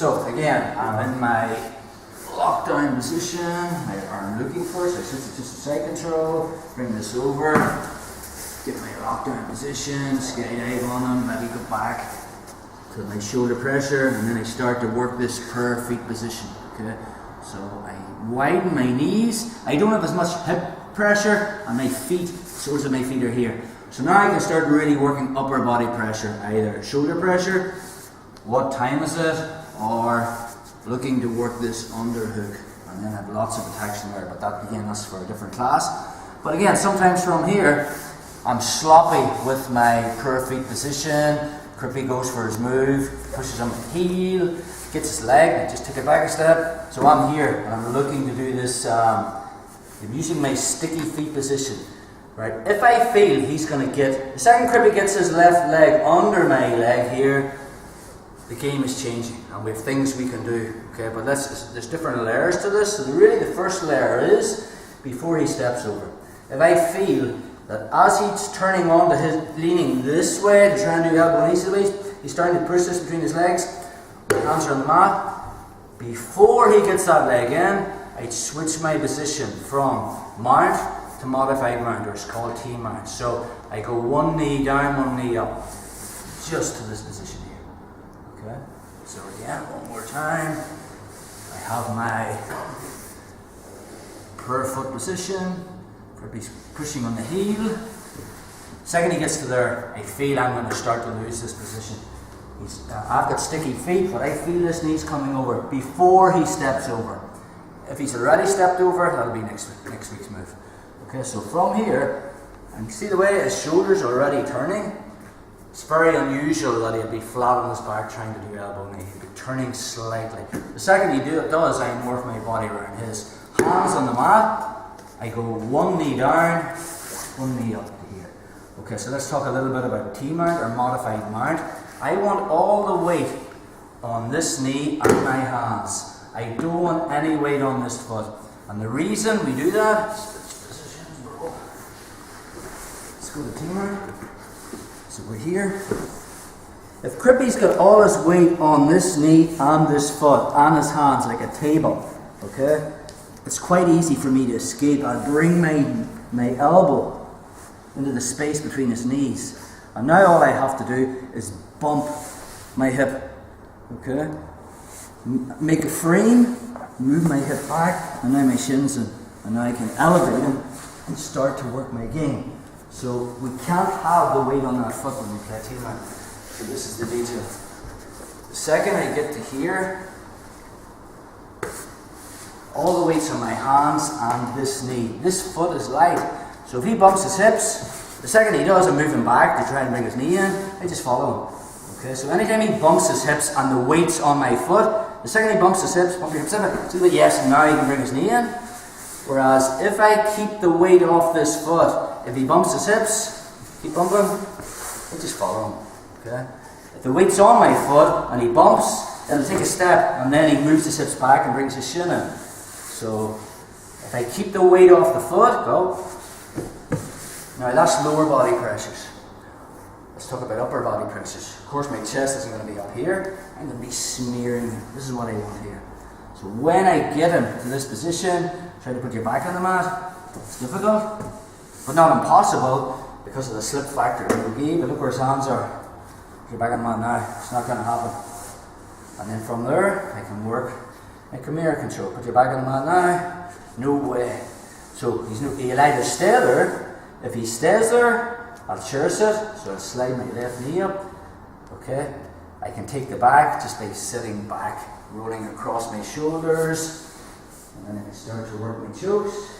So again, I'm in my lockdown position, my arm looking first, I switch it to side control, bring this over, get my lockdown position, skydive on him, maybe go back to my shoulder pressure, and then I start to work this per feet position, okay? So I widen my knees, I don't have as much hip pressure, and my feet, soles of my feet are here. So now I can start really working upper body pressure, either shoulder pressure, what time is it, or looking to work this underhook, and then I have lots of protection there, but that again, that's for a different class. But again, sometimes from here, I'm sloppy with my per feet position. Crippy goes for his move, pushes on the heel, gets his leg, just take it back a step. So I'm here, and I'm looking to do this, I'm using my sticky feet position. Right? If I feel he's going to get, the second Crippy gets his left leg under my leg here, the game is changing, and we have things we can do. Okay, but there's different layers to this. So really, the first layer is before he steps over. If I feel that as he's turning on to his leaning this way to try and do elbow knee release, he's starting to push this between his legs. My hands are on the mat. Before he gets that leg in, I switch my position from mount to modified mount, or it's called T mount. So I go one knee down, one knee up, just to this position here. Okay, so again, one more time. I have my per foot position. He's pushing on the heel. Second he gets to there, I feel I'm going to start to lose this position. I've got sticky feet, but I feel this knee's coming over before he steps over. If he's already stepped over, that'll be next week's move. Okay, so from here, and see the way his shoulders are already turning. It's very unusual that he'll be flat on his back trying to do elbow knee. He'll be turning slightly. The second he does, I morph my body around his. Hands on the mat. I go one knee down, one knee up to here. Okay, so let's talk a little bit about T-mount or modified mount. I want all the weight on this knee and my hands. I don't want any weight on this foot. And the reason we do that, let's go to T-mount. So we're here. If Crippy's got all his weight on this knee and this foot and his hands like a table, okay, it's quite easy for me to escape. I'll bring my elbow into the space between his knees. And now all I have to do is bump my hip, okay? Make a frame, move my hip back, and now my shin's in. And now I can elevate him and start to work my game. So we can't have the weight on that foot when we play T-mount. So this is the detail. The second I get to here, all the weight's on my hands and this knee. This foot is light. So if he bumps his hips, the second he does, I'm moving back to try and bring his knee in, I just follow him. Okay, so anytime he bumps his hips and the weight's on my foot, the second he bumps his hips, bump your hips in, see that yes, now he can bring his knee in. Whereas if I keep the weight off this foot, if he bumps his hips, keep bumping, I just follow him. Okay? If the weight's on my foot and he bumps, it'll take a step and then he moves his hips back and brings his shin in. So if I keep the weight off the foot, go. Now that's lower body pressures. Let's talk about upper body pressures. Of course my chest isn't going to be up here. I'm going to be smearing him. This is what I want here. So when I get him to this position, try to put your back on the mat. It's difficult, but not impossible because of the slip factor in the gi. But look where his hands are. Put your back on the mat now. It's not going to happen. And then from there, I can work my Khmer control. Put your back on the mat now. No way. So he'll either stay there. If he stays there, I'll chair sit. So I'll slide my left knee up. Okay. I can take the back just by sitting back, rolling across my shoulders. And then I can start to work my chokes.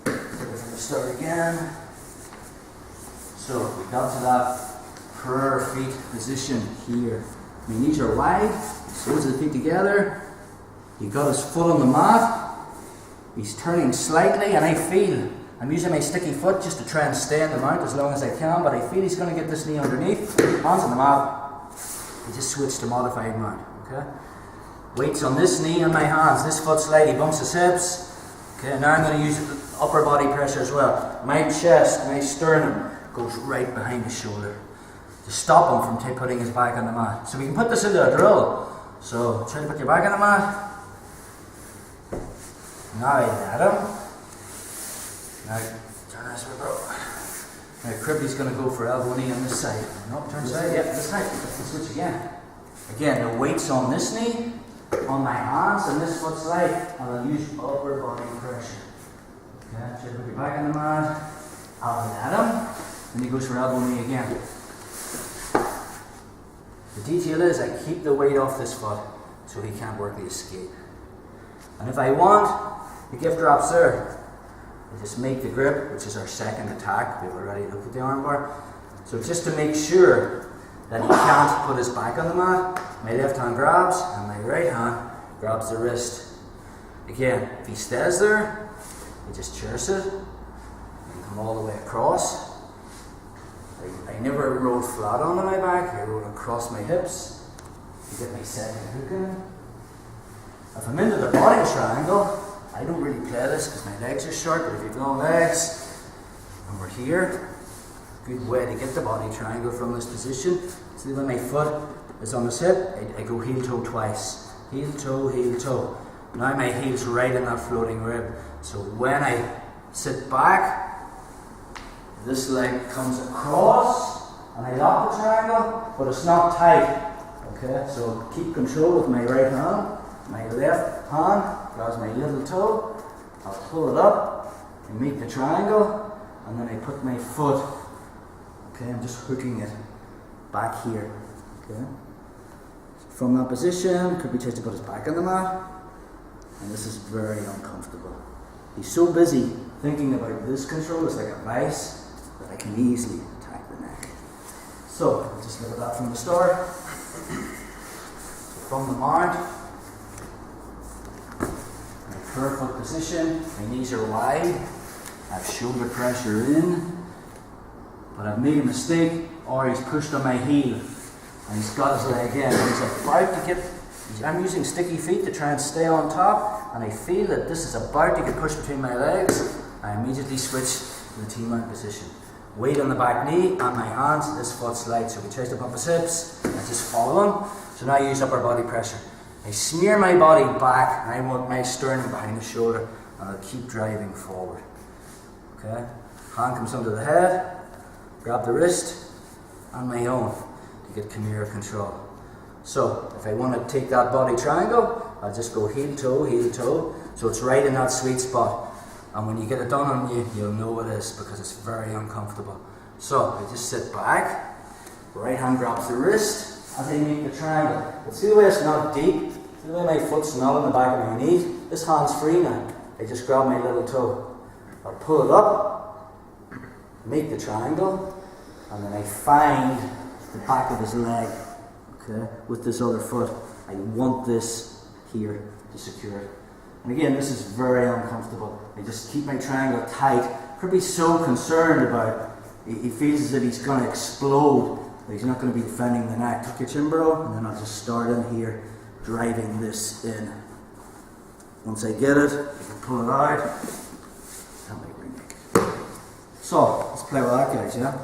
Take it from the start again. So we got to that per feet position here. My knees are wide, soles of the feet together. He got his foot on the mat. He's turning slightly, and I feel I'm using my sticky foot just to try and stay in the mount as long as I can, but I feel he's going to get this knee underneath. Hands on the mat. He just switched to modified mount. Okay? Weight's on this knee and my hands. This foot's light. He bumps his hips. Okay, now I'm going to use upper body pressure as well. My chest, my sternum goes right behind his shoulder to stop him from putting his back on the mat. So we can put this into a drill. So try to put your back on the mat. Now let him. Now turn this way, bro. Now Crippy's going to go for elbow knee on this side. No, turn side. Yeah, this side. Let's switch again. Again, the weight's on this knee, on my hands, and this foot's light, and I'll use upper body pressure. Okay, try to put your back on the mat. I'll let him. And he goes for elbow knee again. The detail is I keep the weight off this foot so he can't work the escape. And if I want, the gift drops there. I just make the grip, which is our second attack. We've already looked at the armbar. So just to make sure that he can't put his back on the mat, my left hand grabs and my right hand grabs the wrist. Again, if he stays there, I just church it and come all the way across. I never roll flat onto my back, I roll across my hips to get my second hook in. If I'm into the body triangle, I don't really play this because my legs are short, but if you've long legs, and we're here, good way to get the body triangle from this position. See when my foot is on the hip, I go heel toe twice. Heel toe, heel toe. Now my heel's right in that floating rib. So when I sit back, this leg comes across and I lock the triangle, but it's not tight. Okay, so keep control with my right hand. My left hand grabs my little toe. I'll pull it up and make the triangle, and then I put my foot. Okay, I'm just hooking it back here. Okay, from that position, could be tries to put his back on the mat, and this is very uncomfortable. He's so busy thinking about this control, it's like a vice, that I can easily attack the neck. So, just look at that from the start. From the mount, my perfect position, my knees are wide, I have shoulder pressure in, but I've made a mistake, or he's pushed on my heel, and he's got his leg in, and he's about to get, I'm using sticky feet to try and stay on top, and I feel that this is about to get pushed between my legs. I immediately switch to the T-mount position. Weight on the back knee and my hands, this foot's light, so we try to bump his hips, and I just follow him. So now I use upper body pressure. I smear my body back, and I want my sternum behind the shoulder, and I'll keep driving forward. Okay? Hand comes under the head, grab the wrist, and my own to get Chimera control. So, if I want to take that body triangle, I'll just go heel toe, so it's right in that sweet spot. And when you get it done on you, you'll know what it is, because it's very uncomfortable. So, I just sit back, right hand grabs the wrist as I make the triangle. But see the way it's not deep? See the way my foot's not on the back of my knees? This hand's free now. I just grab my little toe. I'll pull it up, make the triangle, and then I find the back of his leg, okay, with this other foot. I want this here to secure it. And again, this is very uncomfortable. I just keep my triangle tight. Could be so concerned about it. He feels as if he's going to explode, but he's not going to be defending the neck. Tuck your chin, bro, and then I'll just start in here, driving this in. Once I get it, I can pull it out. That might bring it. So, let's play with that, guys, yeah?